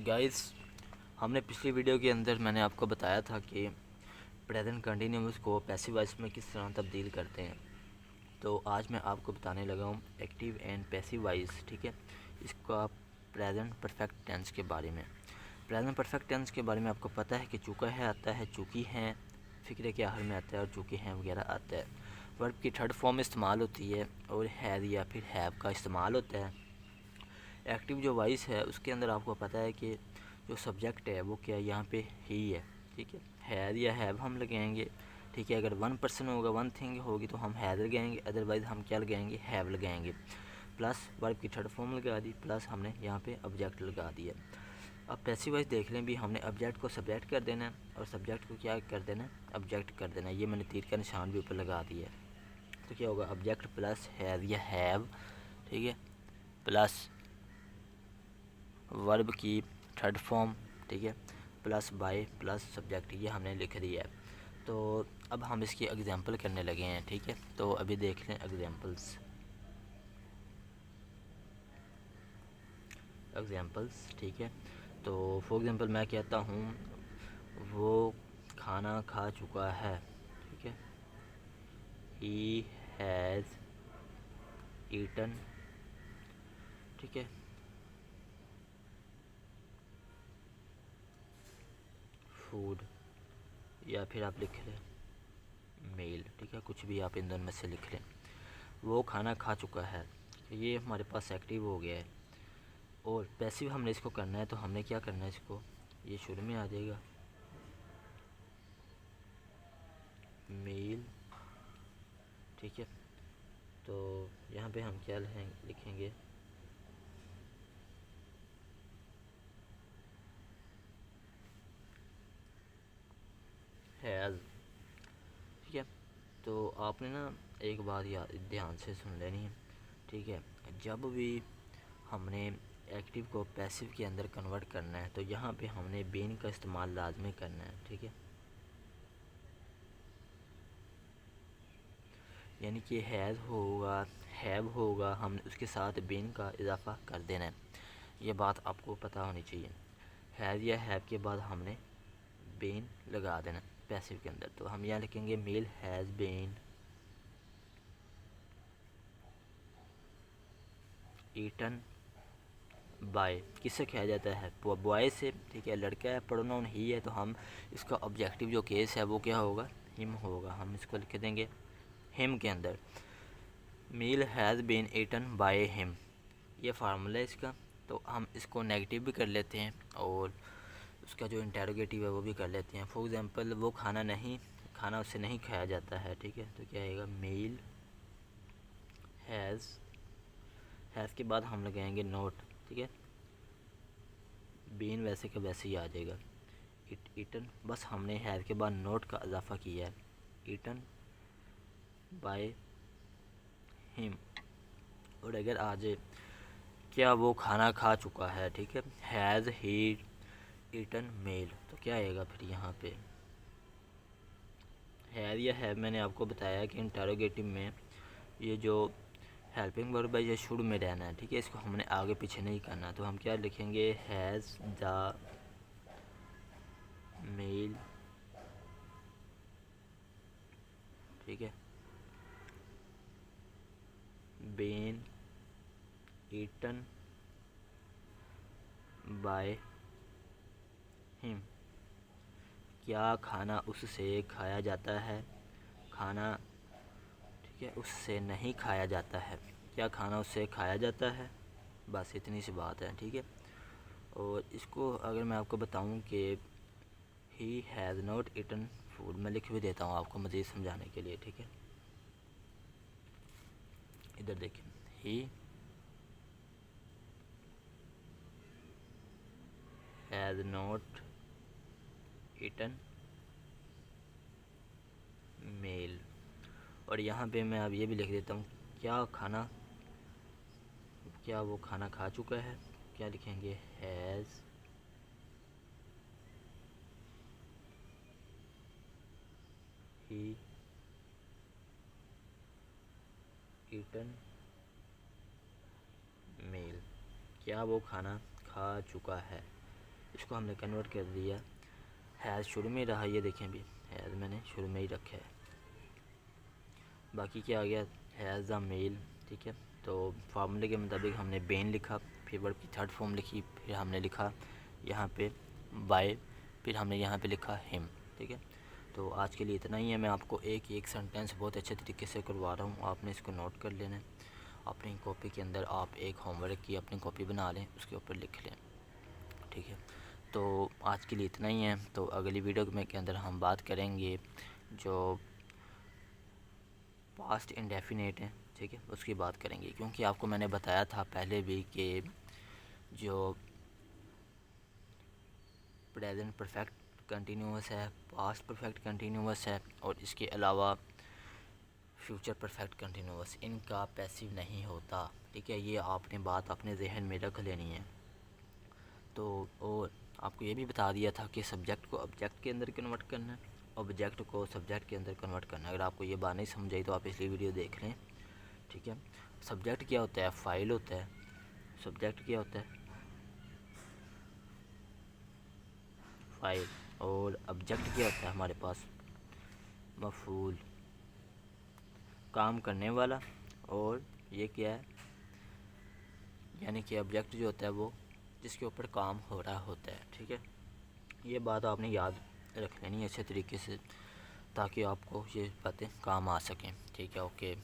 Guys, हमने पिछली video के अंदर मैंने आपको बताया था कि प्रेजेंट कंटिन्यूअस को पैसिव वॉइस में किस तरह तब्दील करते हैं। तो आज मैं आपको बताने लगा हूँ एक्टिव एंड पैसिव वॉइस। ठीक है, इसका प्रेजेंट परफेक्ट टेंस के बारे में। प्रेजेंट परफेक्ट टेंस के बारे में आपको पता है कि चुका है आता है, चूकी हैं फ़िक्र के आहर में आता है, और चूके हैं वगैरह आता है। वर्ब की थर्ड फॉर्म इस्तेमाल होती है और हैज़ या फिर हैव का इस्तेमाल होता है। एक्टिव जो वॉइस है उसके अंदर आपको पता है कि जो सब्जेक्ट है वो क्या है, यहाँ पे ही है। ठीक है, हैज़ या हैव हम लगाएंगे। ठीक है, अगर वन पर्सन होगा, वन थिंग होगी तो हम हैज़ लगाएंगे, अदरवाइज़ हम क्या लगाएंगे, हैव लगाएंगे। प्लस वर्ब की थर्ड फॉर्म लगा दी, प्लस हमने यहाँ पे ऑब्जेक्ट लगा दिया। अब पैसिव वॉइस देख लें भी, हमने ऑब्जेक्ट को सब्जेक्ट कर देना है और सब्जेक्ट को क्या कर देना है, ऑब्जेक्ट कर देना है। ये मैंने तीर का निशान भी ऊपर लगा दिया है। तो क्या होगा, ऑब्जेक्ट प्लस हैज़ या हैव, ठीक है, प्लस वर्ब की थर्ड फॉर्म, ठीक है, प्लस बाय प्लस सब्जेक्ट, ये हमने लिख दिया है। तो अब हम इसकी एग्जांपल करने लगे हैं। ठीक है, तो अभी देख लें एग्जांपल्स। ठीक है, तो फॉर एग्जांपल मैं कहता हूँ वो खाना खा चुका है। ठीक है, ही हैज़ ईटन। ठीक है, फूड, या फिर आप लिख लें मेल। ठीक है, कुछ भी आप इन दोनों में से लिख लें। वो खाना खा चुका है, ये हमारे पास एक्टिव हो गया है। और पैसिव हमने इसको करना है, तो हमने क्या करना है, इसको ये शुरू में आ जाएगा मेल। ठीक है, तो यहाँ पे हम क्या लिखेंगे, हैज़। ठीक है, तो आपने ना एक बात याद ध्यान से सुन लेनी है। ठीक है, जब भी हमने एक्टिव को पैसिव के अंदर कन्वर्ट करना है तो यहाँ पे हमने बीन का इस्तेमाल लाजमी करना है। ठीक है, यानी कि हैज़ होगा, हैव होगा, हमने उसके साथ बीन का इजाफा कर देना है। ये बात आपको पता होनी चाहिए। हैज़ या हैव के बाद हमने बीन लगा देना पैसिव के अंदर। तो हम यहाँ लिखेंगे meal has been eaten by. किससे खाया जाता है, बॉय से। ठीक है, लड़का है, प्रोनाउन ही है, तो हम इसका ऑब्जेक्टिव जो केस है वो क्या होगा, हिम होगा। हम इसको लिख देंगे हिम के अंदर, meal has been eaten by him. ये फार्मूला है इसका। तो हम इसको नेगेटिव भी कर लेते हैं और उसका जो इंटेरोगेटिव है वो भी कर लेते हैं। फॉर एग्जांपल वो खाना उससे नहीं खाया जाता है। ठीक है, तो क्या आएगा, मील हैज़ के बाद हम लगाएंगे नोट। ठीक है, बीन वैसे का वैसे ही आ जाएगा, ईटन, बस हमने हैज़ के बाद नोट का इजाफा किया है, ईटन बाय हिम। और अगर आ जाए क्या वो खाना खा चुका है, ठीक है, हैज़ ही ईटन मेल, तो क्या आएगा फिर यहाँ पे, हैज़ या हैव मैंने आपको बताया कि इंटरोगेटिव में ये जो हेल्पिंग वर्ब है ये शुरू में रहना है। ठीक है, इसको हमने आगे पीछे नहीं करना। तो हम क्या लिखेंगे, हैज़ द मेल। ठीक है, बीन ईटन बाय हिम। क्या खाना उससे खाया जाता है, खाना, ठीक है, उससे नहीं खाया जाता है। क्या खाना उससे खाया जाता है, बस इतनी सी बात है। ठीक है, और इसको अगर मैं आपको बताऊं कि he has not eaten food, मैं लिख भी देता हूँ आपको मज़ीद समझाने के लिए। ठीक है, इधर देखें, he has not eaten meal. और यहाँ पे मैं अब ये भी लिख देता हूँ, क्या वो खाना खा चुका है, क्या लिखेंगे, हैज़ ही ईटन मेल। क्या वो खाना खा चुका है, इसको हमने कन्वर्ट कर दिया। हैज़ शुरू में रहा, ये देखें अभी हैज़ मैंने शुरू में ही रखा है। बाकी क्या आ गया, हैज़ द मेल, ठीक है। तो फार्मूले के मुताबिक हमने बेन लिखा, फिर वर्ब की थर्ड फॉर्म लिखी, फिर हमने लिखा यहाँ पे बाय, फिर हमने यहाँ पे लिखा हिम, ठीक है। तो आज के लिए इतना ही है। मैं आपको एक एक सेंटेंस बहुत अच्छे तरीके से करवा रहा हूँ, आपने इसको नोट कर लेना है। अपनी कॉपी के अंदर आप एक होमवर्क की अपनी कॉपी बना लें, उसके ऊपर लिख लें, ठीक है। तो आज के लिए इतना ही है। तो अगली वीडियो में के अंदर हम बात करेंगे जो पास्ट इंडेफिनेट है, ठीक है, उसकी बात करेंगे। क्योंकि आपको मैंने बताया था पहले भी कि जो प्रेजेंट परफेक्ट कंटिन्यूअस है, पास्ट परफेक्ट कंटिन्यूअस है, और इसके अलावा फ्यूचर परफेक्ट कंटिन्यूअस, इनका पैसिव नहीं होता, ठीक है। ये आपने बात अपने जहन में रख लेनी है। तो और आपको ये भी बता दिया था कि सब्जेक्ट को ऑब्जेक्ट के अंदर कन्वर्ट करना है, ऑब्जेक्ट को सब्जेक्ट के अंदर कन्वर्ट करना है। अगर आपको ये बात नहीं समझ आई तो आप पिछली वीडियो देख लें, ठीक है। सब्जेक्ट क्या होता है, फाइल होता है। सब्जेक्ट क्या होता है, फाइल। और ऑब्जेक्ट क्या होता है हमारे पास, मफूल, काम करने वाला। और ये क्या है, यानी कि ऑब्जेक्ट जो होता है वो जिसके ऊपर काम हो रहा होता है, ठीक है। ये बात आपने याद रख लेनी है अच्छे तरीके से, ताकि आपको ये बातें काम आ सकें, ठीक है। ओके।